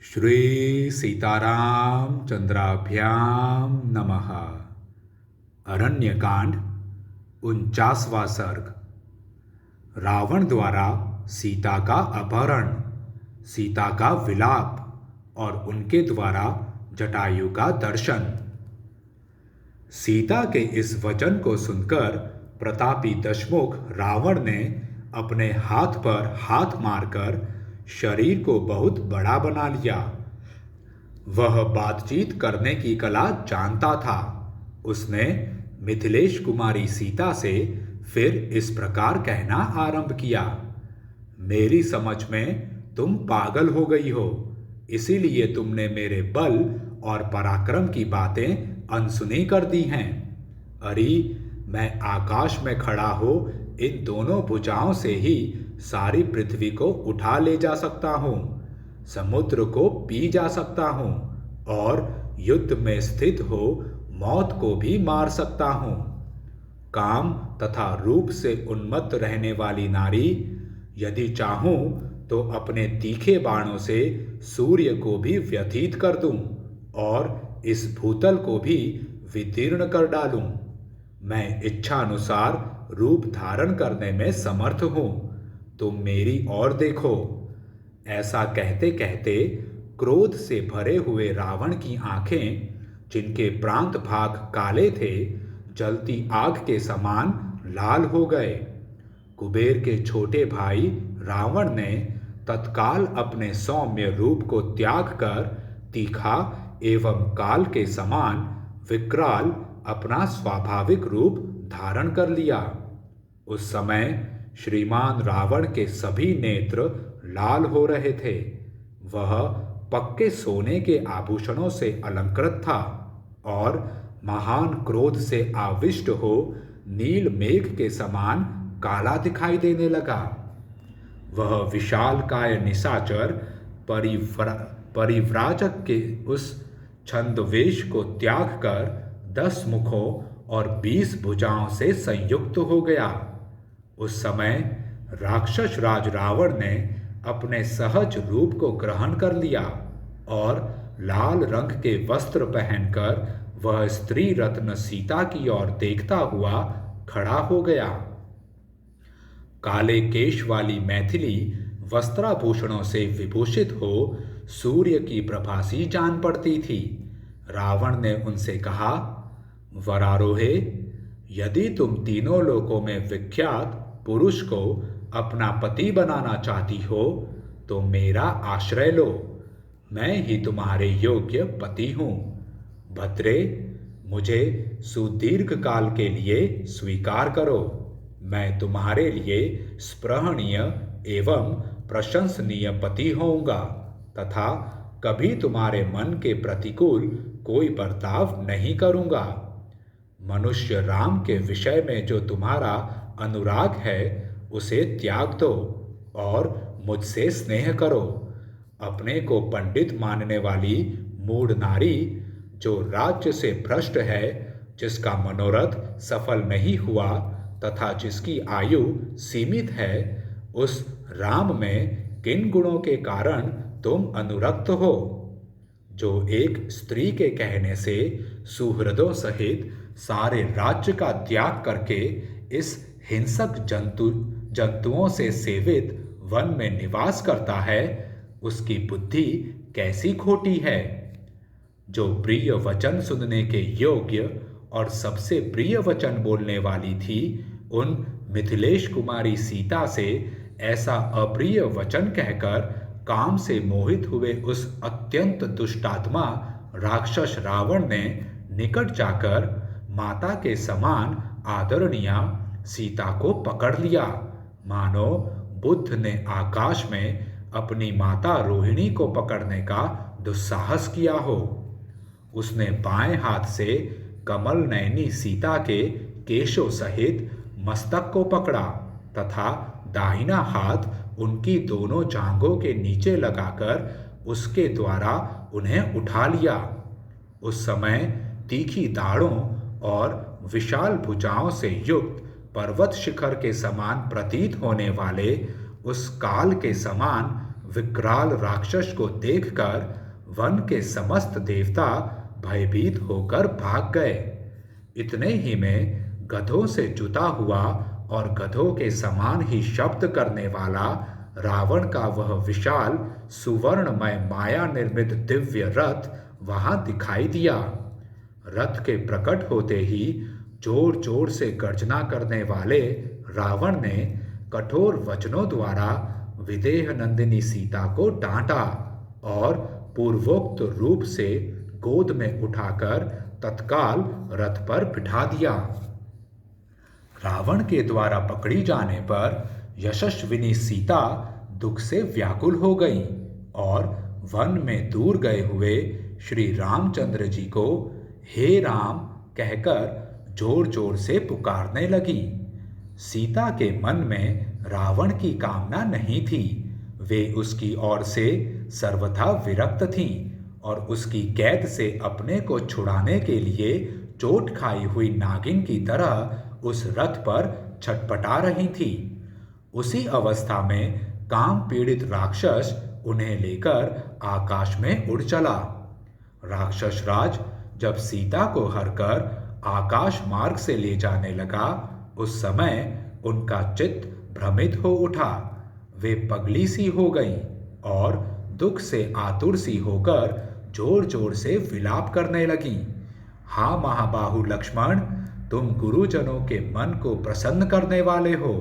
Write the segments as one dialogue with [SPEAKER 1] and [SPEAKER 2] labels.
[SPEAKER 1] श्री सीताराम चंद्राभ्याम नमः। अरण्यकांड 49वां सर्ग। रावण द्वारा सीता का अपहरण, सीता का विलाप और उनके द्वारा जटायु का दर्शन। सीता के इस वचन को सुनकर प्रतापी दशमुख रावण ने अपने हाथ पर हाथ मारकर शरीर को बहुत बड़ा बना लिया। वह बातचीत करने की कला जानता था। उसने मिथिलेश कुमारी सीता से फिर इस प्रकार कहना आरंभ किया। मेरी समझ में तुम पागल हो गई हो, इसीलिए तुमने मेरे बल और पराक्रम की बातें अनसुनी कर दी हैं। अरे, मैं आकाश में खड़ा हो इन दोनों भुजाओं से ही सारी पृथ्वी को उठा ले जा सकता हूँ, समुद्र को पी जा सकता हूँ और युद्ध में स्थित हो मौत को भी मार सकता हूँ। काम तथा रूप से उन्मत्त रहने वाली नारी, यदि चाहूँ तो अपने तीखे बाणों से सूर्य को भी व्यथित कर दूं और इस भूतल को भी विदीर्ण कर डालूं। मैं इच्छा अनुसार रूप धारण करने में समर्थ हूँ, तुम मेरी ओर देखो। ऐसा कहते कहते क्रोध से भरे हुए रावण की आंखें, जिनके प्रांत भाग काले थे, जलती आग के समान लाल हो गए। कुबेर के छोटे भाई रावण ने तत्काल अपने सौम्य रूप को त्याग कर तीखा एवं काल के समान विकराल अपना स्वाभाविक रूप धारण कर लिया। उस समय श्रीमान रावण के सभी नेत्र लाल हो रहे थे। वह पक्के सोने के आभूषणों से अलंकृत था और महान क्रोध से आविष्ट हो नील मेघ के समान काला दिखाई देने लगा। वह विशालकाय निशाचर परिव्राजक के उस छंदवेश को त्याग कर 10 मुखों और 20 भुजाओं से संयुक्त हो गया। उस समय राक्षस राज रावण ने अपने सहज रूप को ग्रहण कर लिया और लाल रंग के वस्त्र पहनकर वह स्त्री रत्न सीता की ओर देखता हुआ खड़ा हो गया। काले केश वाली मैथिली वस्त्राभूषणों से विभूषित हो सूर्य की प्रभासी जान पड़ती थी। रावण ने उनसे कहा, वरारोहे, यदि तुम तीनों लोकों में विख्यात पुरुष को अपना पति बनाना चाहती हो तो मेरा आश्रय लो। मैं ही तुम्हारे योग्य पति हूँ। भद्रे, मुझे सुदीर्घ काल के लिए स्वीकार करो। मैं तुम्हारे लिए स्पृहणीय एवं प्रशंसनीय पति होऊंगा तथा कभी तुम्हारे मन के प्रतिकूल कोई बर्ताव नहीं करूंगा। मनुष्य राम के विषय में जो तुम्हारा अनुराग है उसे त्याग दो और मुझसे स्नेह करो। अपने को पंडित मानने वाली मूढ़ नारी, जो राज्य से भ्रष्ट है, जिसका मनोरथ सफल नहीं हुआ तथा जिसकी आयु सीमित है, उस राम में किन गुणों के कारण तुम अनुरक्त हो, जो एक स्त्री के कहने से सुहृदों सहित सारे राज्य का त्याग करके इस हिंसक जंतुओं से सेवित वन में निवास करता है, उसकी बुद्धि कैसी खोटी है। जो प्रिय वचन सुनने के योग्य और सबसे प्रिय वचन बोलने वाली थी, उन मिथिलेश कुमारी सीता से ऐसा अप्रिय वचन कहकर काम से मोहित हुए उस अत्यंत दुष्टात्मा राक्षस रावण ने निकट जाकर माता के समान आदरणीय सीता को पकड़ लिया, मानो बुद्ध ने आकाश में अपनी माता रोहिणी को पकड़ने का दुस्साहस किया हो। उसने बाएं हाथ से कमल नयनी सीता के केशों सहित मस्तक को पकड़ा तथा दाहिना हाथ उनकी दोनों जांघों के नीचे लगाकर उसके द्वारा उन्हें उठा लिया। उस समय तीखी दाढ़ों और विशाल भुजाओं से युक्त पर्वत शिखर के समान प्रतीत होने वाले उस काल के समान विकराल राक्षस को देखकर वन के समस्त देवता भयभीत होकर भाग गए। इतने ही में गधों से जुता हुआ और गधों के समान ही शब्द करने वाला रावण का वह विशाल सुवर्णमय माया निर्मित दिव्य रथ वहां दिखाई दिया। रथ के प्रकट होते ही जोर जोर से गर्जना करने वाले रावण ने कठोर वचनों द्वारा विदेह नंदिनी सीता को डांटा और पूर्वोक्त रूप से गोद में उठाकर तत्काल रथ पर बिठा दिया। रावण के द्वारा पकड़ी जाने पर यशस्विनी सीता दुख से व्याकुल हो गई और वन में दूर गए हुए श्री रामचंद्र जी को हे राम कहकर जोर जोर से पुकारने लगी। सीता के मन में रावण की कामना नहीं थी। वे उसकी ओर से सर्वथा विरक्त थीं और उसकी कैद से अपने को छुड़ाने के लिए चोट खाई हुई नागिन की तरह उस रथ पर छटपटा रही थी। उसी अवस्था में काम पीड़ित राक्षस उन्हें लेकर आकाश में उड़ चला। राक्षस राज जब सीता को हरकर आकाश मार्ग से ले जाने लगा, उस समय उनका चित्त भ्रमित हो उठा। वे पगली सी हो गईं और दुख से आतुर सी होकर जोर जोर से विलाप करने लगीं। हाँ महाबाहु लक्ष्मण, तुम गुरुजनों के मन को प्रसन्न करने वाले हो।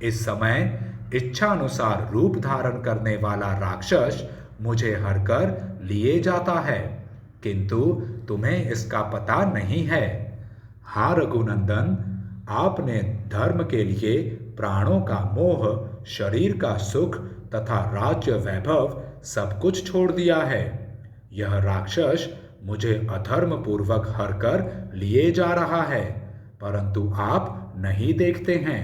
[SPEAKER 1] इस समय इच्छानुसार रूप धारण करने वाला राक्षस मुझे हरकर लिए जाता है, किंतु तुम्हें इसका पता नहीं है। हाँ रघुनंदन, आपने धर्म के लिए प्राणों का मोह, शरीर का सुख तथा राज्य वैभव सब कुछ छोड़ दिया है। यह राक्षस मुझे अधर्म पूर्वक हरकर लिए जा रहा है, परंतु आप नहीं देखते हैं।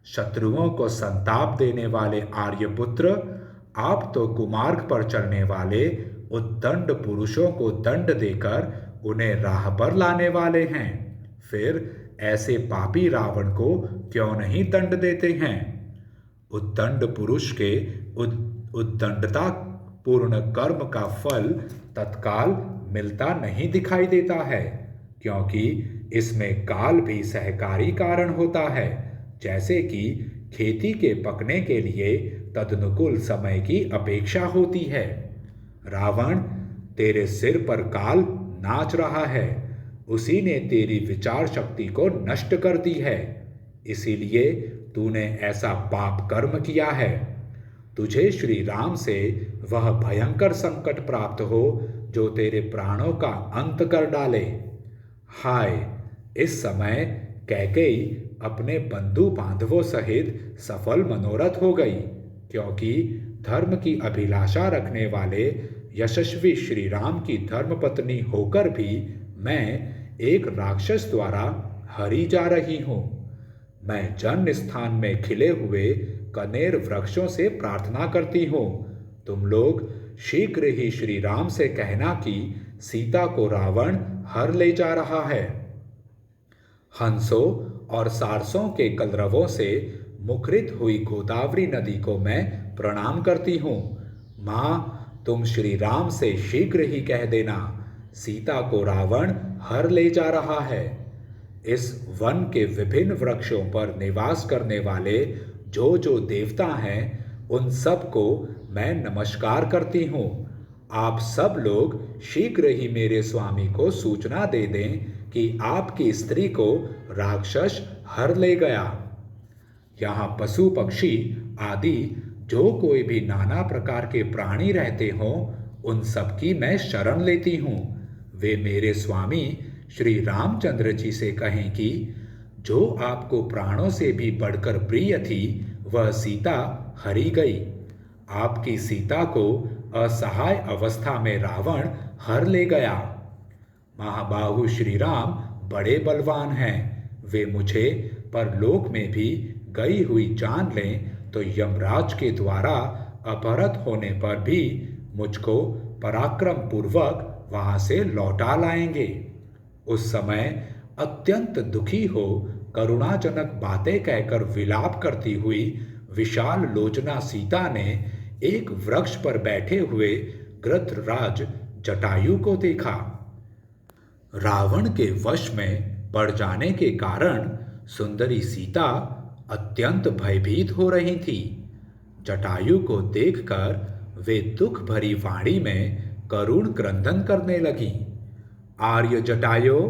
[SPEAKER 1] शत्रुओं को संताप देने वाले आर्यपुत्र, आप तो कुमार्ग पर चलने वाले उद्दंड पुरुषों को दंड देकर उन्हें राह पर लाने वाले हैं। फिर ऐसे पापी रावण को क्यों नहीं दंड देते हैं? उद्दंड पुरुष के उद्दंडता पूर्ण कर्म का फल तत्काल मिलता नहीं दिखाई देता है, क्योंकि इसमें काल भी सहकारी कारण होता है। जैसे कि खेती के पकने के लिए तदनुकूल समय की अपेक्षा होती है। रावण, तेरे सिर पर काल नाच रहा है, उसी ने तेरी विचार शक्ति को नष्ट कर दी है। इसीलिए तूने ऐसा पाप कर्म किया है। तुझे श्री राम से वह भयंकर संकट प्राप्त हो जो तेरे प्राणों का अंत कर डाले। हाय, इस समय कैकेयी अपने बंधु बांधवों सहित सफल मनोरथ हो गई, क्योंकि धर्म की अभिलाषा रखने वाले यशस्वी श्री राम की धर्मपत्नी होकर भी मैं एक राक्षस द्वारा हरी जा रही हूँ। मैं जन्म स्थान में खिले हुए कनेर वृक्षों से प्रार्थना करती हूँ, तुम लोग शीघ्र ही श्री राम से कहना कि सीता को रावण हर ले जा रहा है। हंसों और सारसों के कलरवों से मुखरित हुई गोदावरी नदी को मैं प्रणाम करती हूँ। माँ, तुम श्री राम से शीघ्र ही कह देना, सीता को रावण हर ले जा रहा है। इस वन के विभिन्न वृक्षों पर निवास करने वाले जो जो देवता हैं, उन सब को मैं नमस्कार करती हूँ। आप सब लोग शीघ्र ही मेरे स्वामी को सूचना दे दें कि आपकी स्त्री को राक्षस हर ले गया। यहाँ पशु पक्षी आदि जो कोई भी नाना प्रकार के प्राणी रहते हों, उन सब की मैं शरण लेती हूँ। वे मेरे स्वामी श्री रामचंद्र जी से कहें कि जो आपको प्राणों से भी बढ़कर प्रिय थी, वह सीता हरी गई। आपकी सीता को असहाय अवस्था में रावण हर ले गया। महाबाहु श्री राम बड़े बलवान हैं। वे मुझे परलोक में भी गई हुई जान लें तो यमराज के द्वारा अपहृत होने पर भी मुझको पराक्रम पूर्वक वहां से लौटा लाएंगे। उस समय अत्यंत दुखी हो करुणाजनक बातें कहकर विलाप करती हुई विशाल लोचना सीता ने एक वृक्ष पर बैठे हुए गृध्रराज जटायु को देखा। रावण के वश में पड़ जाने के कारण सुंदरी सीता अत्यंत भयभीत हो रही थी। जटायु को देखकर वे दुख भरी वाणी में करुण क्रंदन करने लगी। आर्य जटायो,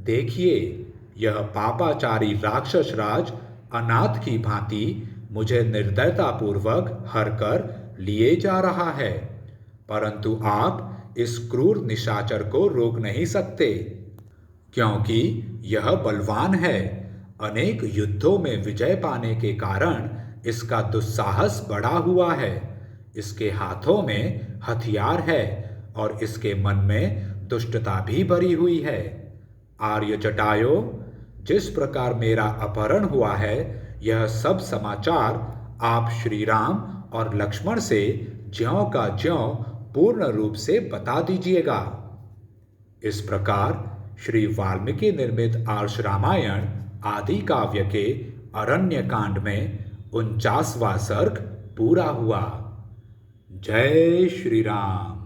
[SPEAKER 1] देखिए, यह पापाचारी राक्षस राज अनाथ की भांति मुझे निर्दयतापूर्वक हर कर लिए जा रहा है, परंतु आप इस क्रूर निशाचर को रोक नहीं सकते, क्योंकि यह बलवान है। अनेक युद्धों में विजय पाने के कारण इसका दुस्साहस बढ़ा हुआ है। इसके हाथों में हथियार है और इसके मन में दुष्टता भी भरी हुई है। आर्य जटायो, जिस प्रकार मेरा अपहरण हुआ है, यह सब समाचार आप श्री राम और लक्ष्मण से ज्यों का ज्यों पूर्ण रूप से बता दीजिएगा। इस प्रकार श्री वाल्मीकि निर्मित आर्ष रामायण आदि काव्य के अरण्य कांड में 49वां सर्ग पूरा हुआ। जय श्री राम।